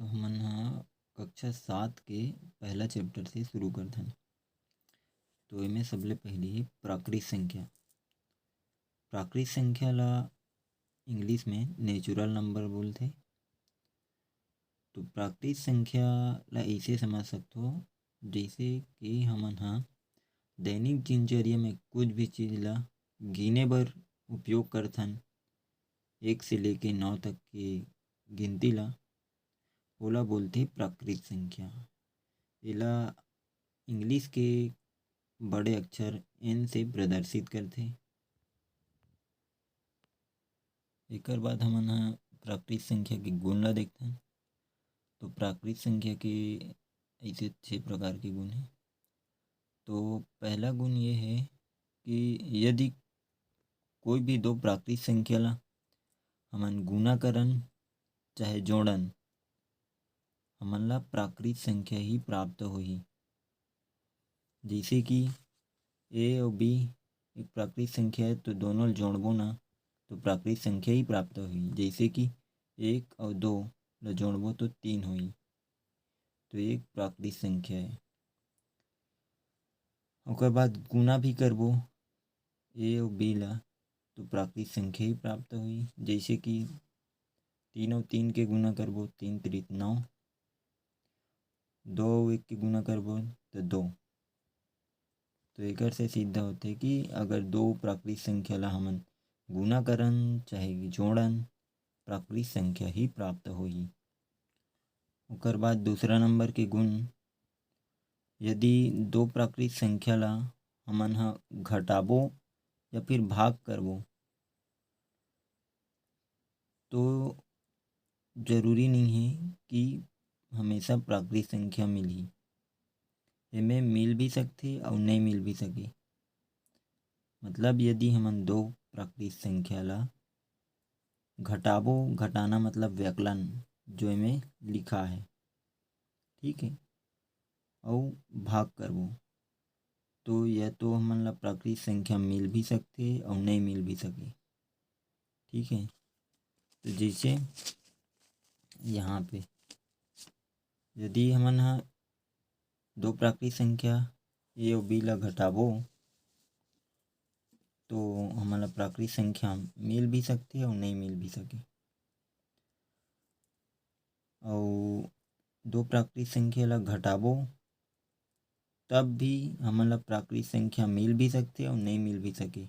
हमन ह कक्षा 7 के पहला चैप्टर से शुरू करथन। तो एमे सबले पहिली प्राकृत संख्या। प्राकृत संख्या ला इंग्लिश में नेचुरल नंबर बोलथे। तो प्राकृत संख्या ला ऐसे समझ सकथो जैसे कि हमन ह दैनिक दिनचर्या में कुछ भी चीज ला गिने बर उपयोग करथन। 1 से लेके 9 तक के गिनती ला ओला बोलथे प्राकृत संख्या। एला इंग्लिश के बड़े अक्षर एन से प्रदर्शित करथे। एकर बाद हमन ह प्राकृत संख्या के गुण ला देखथन। तो प्राकृत संख्या के ऐसे 6 प्रकार के गुण हे। तो पहला गुण ये है कि यदि कोई भी दो प्राकृत संख्या ला हमन गुना करन चाहे जोड़न, हमन ला प्राकृत संख्या ही प्राप्त होही। जैसे कि ए और बी एक प्राकृत संख्या है, तो दोनों ला जोड़बो ना तो प्राकृत संख्या ही प्राप्त होही। जैसे कि 1 और 2 ला जोड़बो तो 3 होही, तो एक प्राकृत संख्या है। ओकर बाद गुना भी करबो ए और बी ला तो प्राकृत संख्या ही प्राप्त होही। जैसे कि 3 और 3 के गुना करबो 3 त्रिक 9, 2 और 1 के गुना करबो तो 2। तो एकर से सिद्ध होथे कि अगर दो प्राकृत संख्या ला हमन गुना करन चाहे जोड़न, प्राकृत संख्या ही प्राप्त होही। ओकर बाद दूसरा नंबर के गुण, यदि दो प्राकृत संख्या ला हमन ह घटाबो या फिर भाग करबो तो जरूरी नहीं है कि हमेशा प्राकृत संख्या मिलही। एमे मिल भी सकथे और नहीं मिल भी सके। मतलब यदि हमन दो प्राकृत संख्या ला घटाबो, घटाना मतलब व्यकलन जो एमे लिखा है, ठीक है, और भाग करबो तो या तो हमन ला प्राकृत संख्या मिल भी सकथे और नहीं मिल भी सके। ठीक है, तो जैसे यहाँ पे यदि हमन ह दो प्राकृत संख्या ए और बी ला घटाबो तो हमन ला प्राकृत संख्या मिल भी सकथे और नहीं मिल भी सके। और दो प्राकृत संख्या ला घटाबो तब भी हमन ला प्राकृत संख्या मिल भी सकथे और नहीं मिल भी सके।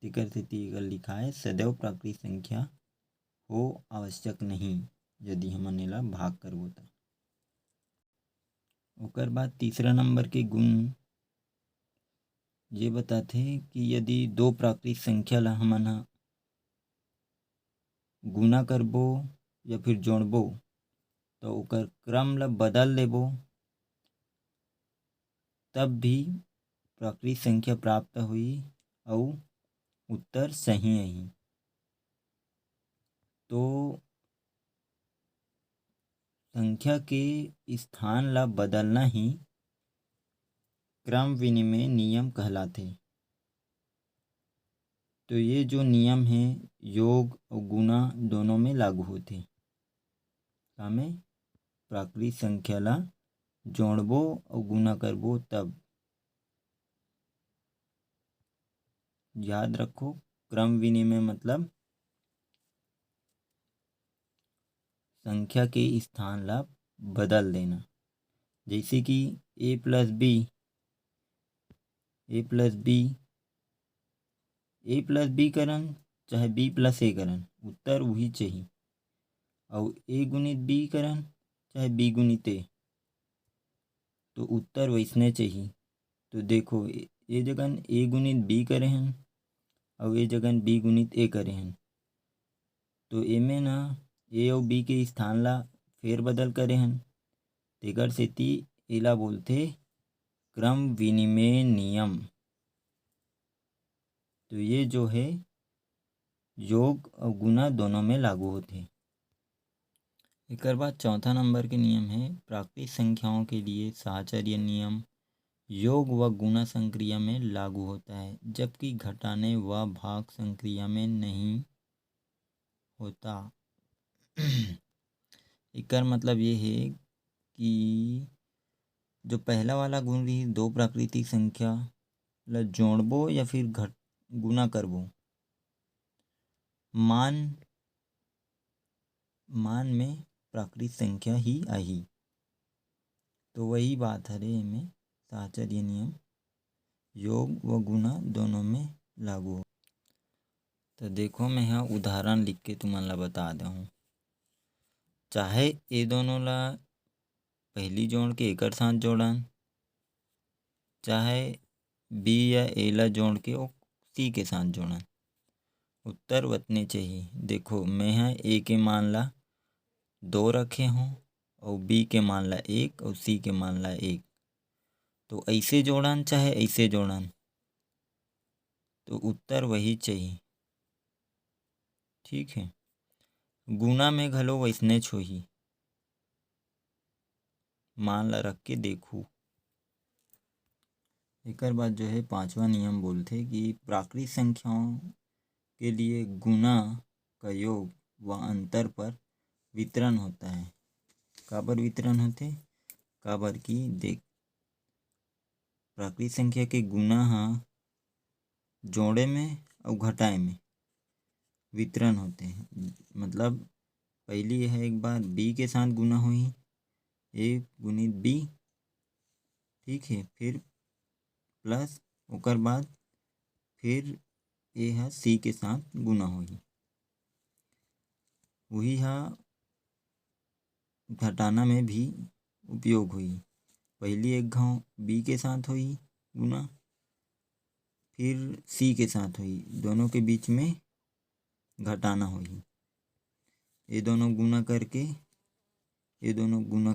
तेकर सेती एकर लिखा है सदैव प्राकृत संख्या हो आवश्यक नहीं यदि हमन एला भाग करबो त। ओकर बाद तीसरा नंबर के गुण ये बताथे कि यदि दो प्राकृत संख्या ला हमन ह गुना करबो या फिर जोड़बो तो ओकर क्रम ला बदल देबो तब भी प्राकृत संख्या प्राप्त होही और उत्तर सही आही। तो संख्या के स्थान ला बदलना ही क्रम विनिमय नियम कहलाथे। तो ये जो नियम है योग और गुना दोनों में लागू होथे। कामे प्राकृत संख्या ला जोड़बो और गुना करबो तब। याद रखो, क्रम विनिमय मतलब संख्या के स्थान ला बदल देना। जैसे कि ए प्लस बी, ए प्लस बी, ए प्लस बी करन चाहे बी प्लस ए करन उत्तर वही चाहिए। और ए गुणित बी करन चाहे बी गुणित ए तो उत्तर वैसने चाहिए। तो देखो ए जगह ए गुणित बी करे हन और ए जगह बी गुणित ए करे हन, तो एमे ना ए और बी के स्थान ला फेर बदल करे हन। तेकर सेती एला बोलथे क्रम विनिमय नियम। तो ये जो है योग और गुना दोनों में लागू होथे। एकर बाद चौथा नंबर के नियम है प्राकृत संख्याओं के लिए साहचर्य नियम योग व गुणा संक्रिया में लागू होता है, जबकि घटाने व भाग संक्रिया में नहीं होता। एकर मतलब ये है कि जो पहला वाला गुण रही दो प्राकृतिक संख्या ल जोड़बो या फिर गुना करबो, मान में प्राकृतिक संख्या ही आही। तो वही बात हरे एमे साहचर्य नियम योग व गुना दोनों में लागू हो। तो देखो मैं यहाँ उदाहरण लिख के तुमन ला बता दूँ। चाहे ये दोनों ला पहली जोड़ के एकर साथ जोड़न, चाहे बी या ए ला जोड़ के ओ सी के साथ जोड़न, उत्तर वतने चाहिए। देखो मैं यहाँ ए के मान ला 2 रखे हूँ और बी के मान ला 1 और सी के मान ला 1। तो ऐसे जोड़न चाहे ऐसे जोड़न तो उत्तर वही चाहिए। ठीक है, गुना में घलो वैसने होही। मान ला रख के देखू। एकर बाद जो है 5वां नियम बोलथे कि प्राकृतिक संख्याओं के लिए गुना का योग व अंतर पर वितरण होता है। काबर वितरण होते? काबर कि देख प्राकृतिक संख्या के गुना हा जोड़े में और घटाए में वितरण होते हैं। मतलब पहली यह एक बार बी के साथ गुना होही, ए गुणित बी, ठीक है, फिर प्लस ओकर बाद फिर ए हा सी के साथ गुना होही। वही हा घटाना में भी उपयोग हुई। पहली एक घाव बी के साथ हुई गुना, फिर सी के साथ हुई, दोनों के बीच में घटाना हुई। ये दोनों गुना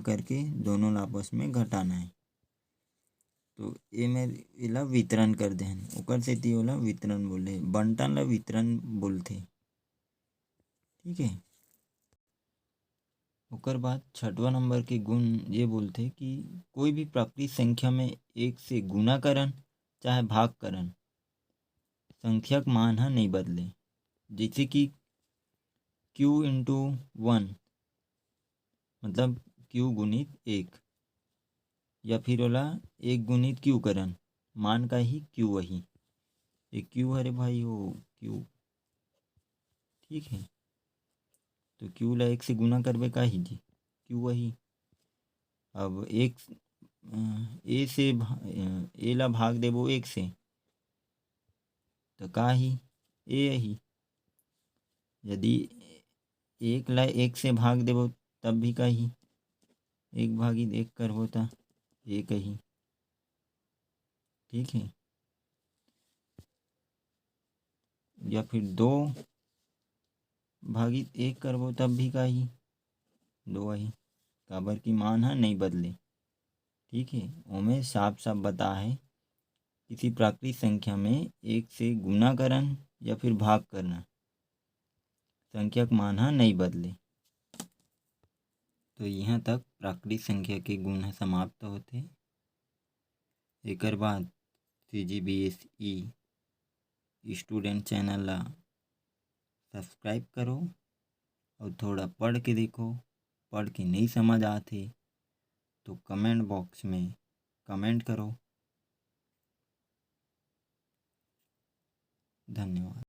करके दोनों आपस में घटाना है। तो ये मैं एला वितरण कर देहन, ओकर सेती ओला वितरण बोले, बंटन ला वितरण बोलथे। ठीक है, ओकर बाद 6वां नंबर के गुण ये बोलथे कि कोई भी प्राकृतिक संख्या में 1 से गुना करन चाहे भाग करन संख्यक मान ह नहीं बदले। जैसे कि q इंटू 1 मतलब q गुणित 1, या फिर ओला 1 गुणित q करन मान का ही q वही। ये q हरे भाई हो q, ठीक है। तो q ला 1 से गुना करबे का ही जी q वही। अब ए ला भाग देबो 1 से तो का ही ए ही। यदि 1 ला 1 से भाग देबो तब भी का ही 1/1 करबो त 1 ही। ठीक है, या फिर 2/1 करबो तब भी का ही 2 ही। काबर की मान ह नहीं बदले। ठीक है, ओमे साफ साफ बता है किसी प्राकृतिक संख्या में 1 से गुना करन या फिर भाग करना संख्यक मान ह नहीं बदले। तो यहाँ तक प्राकृतिक संख्या के गुण ह समाप्त होथे। एकर बाद CGBSE स्टूडेंट चैनल ला सब्सक्राइब करो और थोड़ा पढ़ के देखो। पढ़ के नहीं समझ आथे तो कमेंट बॉक्स में कमेंट करो। धन्यवाद।